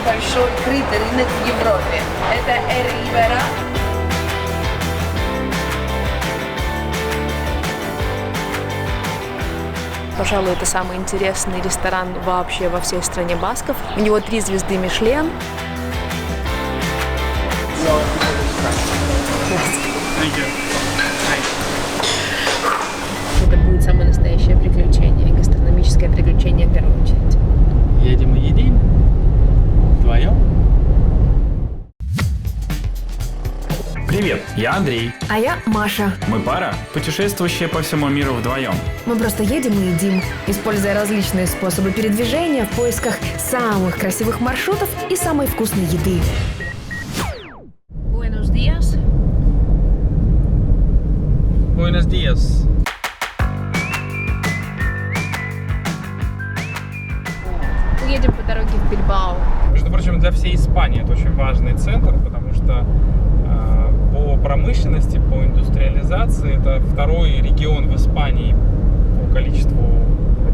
большой крытый рынок в Европе. Это Рибера. Пожалуй, это самый интересный ресторан вообще во всей стране басков. У него 3 звезды Мишлен. Это будет самое настоящее приключение, гастрономическое приключение в первую очередь. Едем и едим вдвоем. Привет, я Андрей. А я Маша. Мы пара, путешествующая по всему миру вдвоем. Мы просто едем и едим, используя различные способы передвижения в поисках самых красивых маршрутов и самой вкусной еды. Buenos días. Buenos días. Едем по дороге в Бильбао. Между прочим, для всей Испании это очень важный центр, потому что по промышленности, по индустриализации это второй регион в Испании по количеству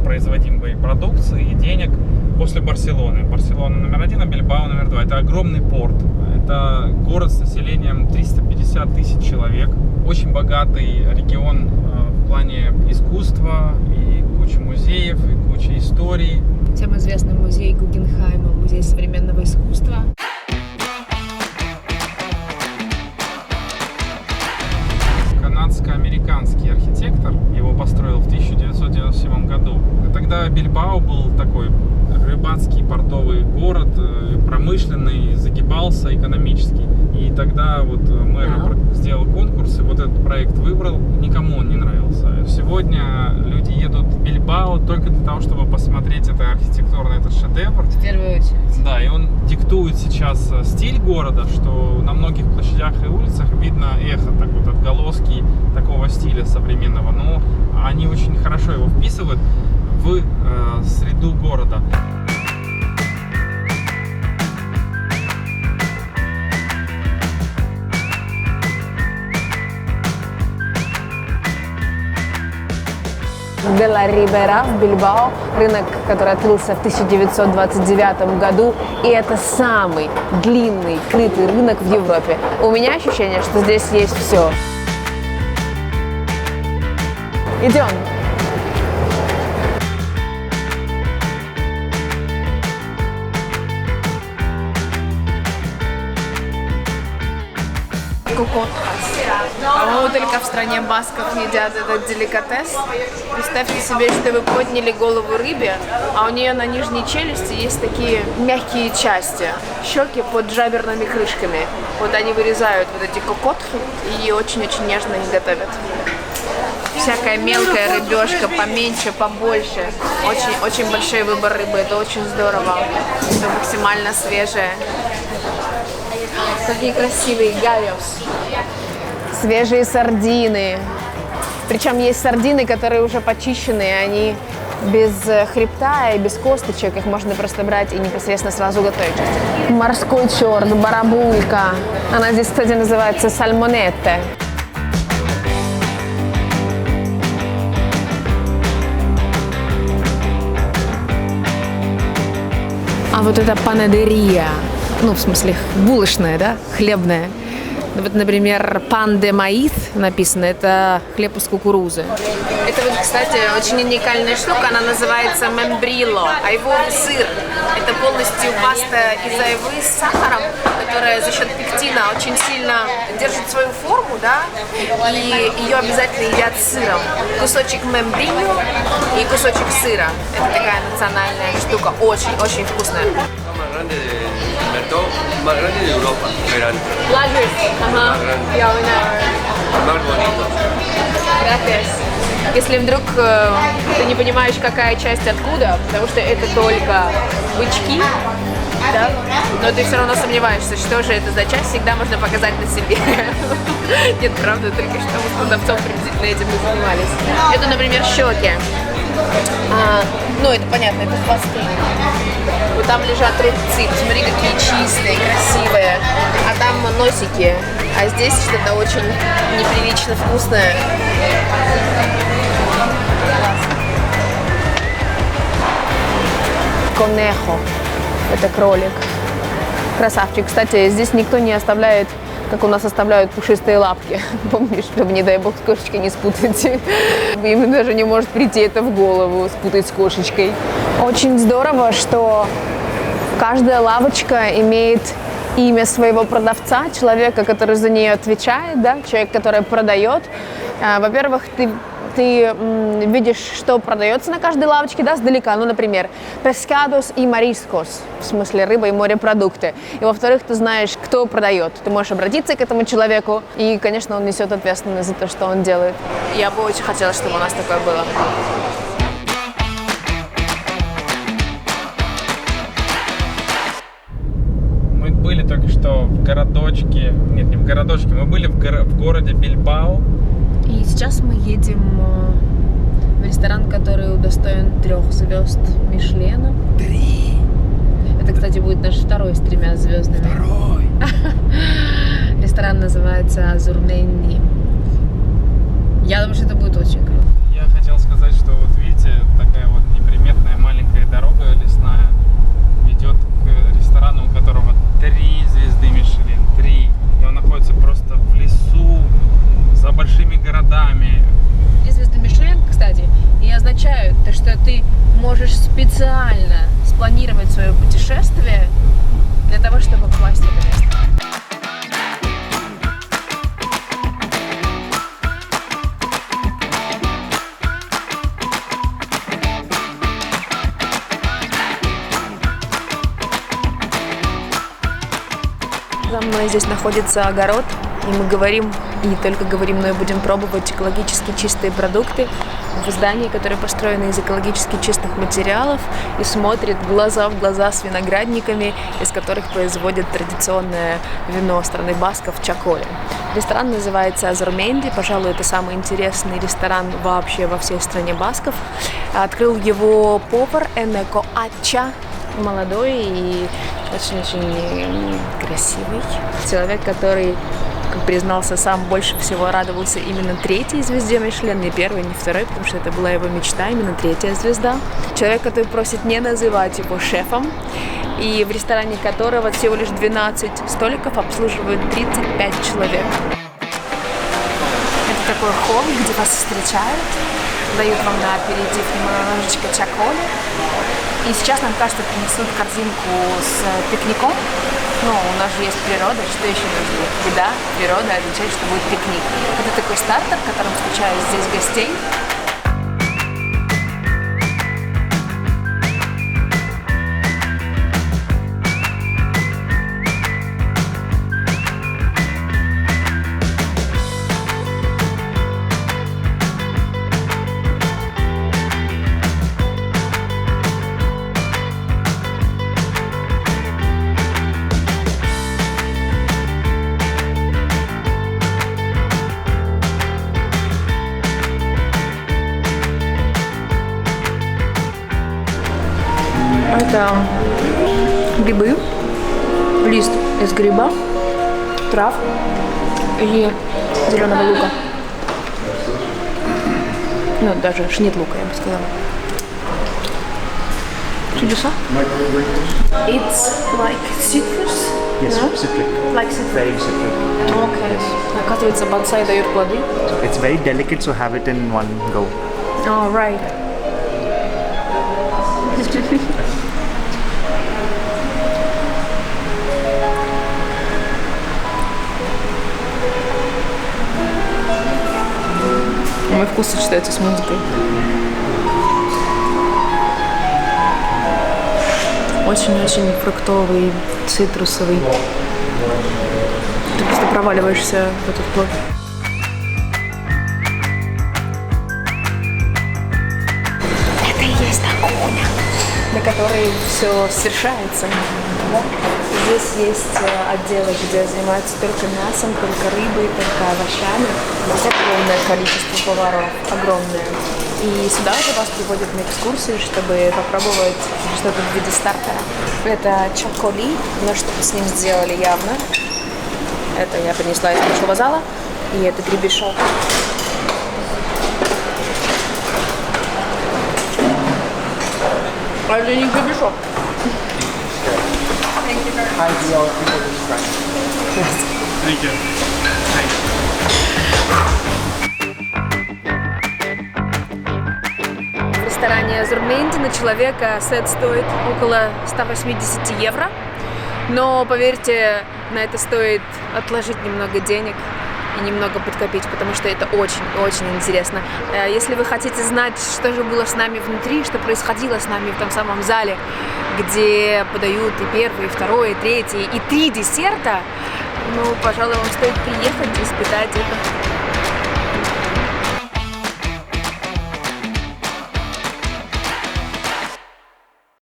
производимой продукции и денег после Барселоны. Барселона номер 1, а Бильбао номер 2. Это огромный порт. Это город с населением 350 тысяч человек. Очень богатый регион в плане искусства, и куча музеев, и куча историй. Самый известный музей Гугенхайма, музей современного искусства. Канадско-американский архитектор, его построил в 1997 году. Тогда Бильбао был такой рыбацкий портовый город, промышленный, загибался экономически. И тогда вот мэр сделал конкурс, и вот этот проект выбрал, никому он не нравился. Сегодня люди едут в Бильбао только для того, чтобы посмотреть это архитектурный этот шедевр. В первую очередь. Да, и он диктует сейчас стиль города, что на многих площадях и улицах видно эхо, так вот, отголоски такого стиля современного. Но они очень хорошо его вписывают в среду города. Де ла Рибера в Бильбао, рынок, который открылся в 1929 году, и это самый длинный крытый рынок в Европе. У меня ощущение, что здесь есть все. Идем. Кокотхас. По-моему, только в стране басков едят этот деликатес. Представьте себе, что вы подняли голову рыбе, а у нее на нижней челюсти есть такие мягкие части, щеки под жаберными крышками. Вот они вырезают вот эти кокотхи и очень-очень нежно их готовят. Всякая мелкая рыбешка, поменьше, побольше. Очень большой выбор рыбы, это очень здорово. Это максимально свежее. Какие красивые галиос. Свежие сардины. Причем есть сардины, которые уже почищенные, они без хребта и без косточек. Их можно просто брать и непосредственно сразу готовить. Морской черт, барабулька. Она здесь, кстати, называется сальмонетте. А вот это панадерия. Ну, в смысле, булочная, да, хлебная. Вот, например, пан де маис написано, это хлеб из кукурузы. Это вот, кстати, очень уникальная штука, она называется мембрилло, айвовый сыр. Это полностью паста из айвы с сахаром, которая за счет пектина очень сильно держит свою форму, да, и ее обязательно едят с сыром. Кусочек мембрилло и кусочек сыра. Это такая национальная штука, очень-очень вкусная. Más grande de Europa, verán. Largest, ага. Я знаю. Más bonito. Gracias. Если вдруг ты не понимаешь, какая часть откуда, потому что это только бычки, да, но ты все равно сомневаешься, что же это за часть, всегда можно показать на себе. Нет, правда, только что мы с продавцом приблизительно этим и занимались. Это, например, щеки. Ну, это понятно, это хвосты. Вот там лежат рубцы, посмотри, какие чистые, красивые. А там носики. А здесь что-то очень неприлично вкусное. Конехо. Это кролик. Красавчик. Кстати, здесь никто не оставляет, как у нас оставляют, пушистые лапки. Помнишь, чтобы, не дай бог, с кошечкой не спутать. Им даже не может прийти это в голову, спутать с кошечкой. Очень здорово, что каждая лавочка имеет имя своего продавца, человека, который за нее отвечает, да, человек, который продает. Во-первых, ты видишь, что продается на каждой лавочке, да, сдалека. Ну, например, pescados и mariscos, в смысле рыба и морепродукты. И, во-вторых, ты знаешь, кто продает. Ты можешь обратиться к этому человеку, и, конечно, он несет ответственность за то, что он делает. Я бы очень хотела, чтобы у нас такое было. Мы были только что в городочке, нет, не в городочке, мы были в городе Бильбао. И сейчас мы едем в ресторан, который удостоен 3 звезд Мишлена. 3. Это, кстати, будет наш второй с 3 звездами. Второй. Ресторан называется Азурменди. Я думаю, что это будет очень круто. Я хотел сказать, что вот видите, такая вот неприметная маленькая дорога лесная ведет к ресторану, у которого 3 звезды Мишлен. 3. И он находится просто в лесу, за большими городами. 3 звезды Мишлен, кстати, и означают, что ты можешь специально спланировать свое путешествие для того, чтобы попасть в это место. За мной здесь находится огород, и мы говорим, и не только говорим, но и будем пробовать экологически чистые продукты в здании, которое построено из экологически чистых материалов и смотрит глаза в глаза с виноградниками, из которых производят традиционное вино страны Басков Чаколи. Ресторан называется Азурменди, пожалуй, это самый интересный ресторан вообще во всей стране Басков. Открыл его повар Энеко Ача, молодой и очень-очень красивый человек, который, как признался сам, больше всего радовался именно 3-й звезде Мишлен, не 1-й, не 2-й, потому что это была его мечта, именно 3-я звезда. Человек, который просит не называть его шефом, и в ресторане которого всего лишь 12 столиков обслуживают 35 человек. Это такой холл, где вас встречают, дают вам на аперитив немножечко чаколи. И сейчас нам, кажется, принесут корзинку с пикником. Ну, у нас же есть природа, что еще нужно? Еда, природа означает, что будет пикник. Это такой стартер, которым встречают здесь гостей. Это грибы, лист из гриба, трав и зеленого лука. Ну, даже шнит лука, я бы сказала. Чудеса. It's like citrus. Yes, No? citric. Like citrus. Very citric. Okay. Оказывается, бонсай дает плоды. It's very delicate, so have it in one go. Oh, right. Мой вкус сочетается с музыкой. Очень-очень фруктовый, цитрусовый. Ты просто проваливаешься в этот плод. Это и есть та кухня, на которой все совершается. Здесь есть отделы, где занимаются только мясом, только рыбой, только овощами. Здесь огромное количество поваров, огромное. И сюда уже вас приводят на экскурсию, чтобы попробовать что-то в виде стартера. Это чаколи, но что-то с ним сделали явно. Это я принесла из большого зала. И это гребешок. А это не гребешок. Thank you very much. Thank you. В ресторане Зурменди на человека сет стоит около 180 евро. Но, поверьте, на это стоит отложить немного денег и немного подкопить, потому что это очень-очень интересно. Если вы хотите знать, что же было с нами внутри, что происходило с нами в том самом зале, где подают и первый, и второй, и третий, и 3 десерта, ну, пожалуй, вам стоит приехать и испытать это.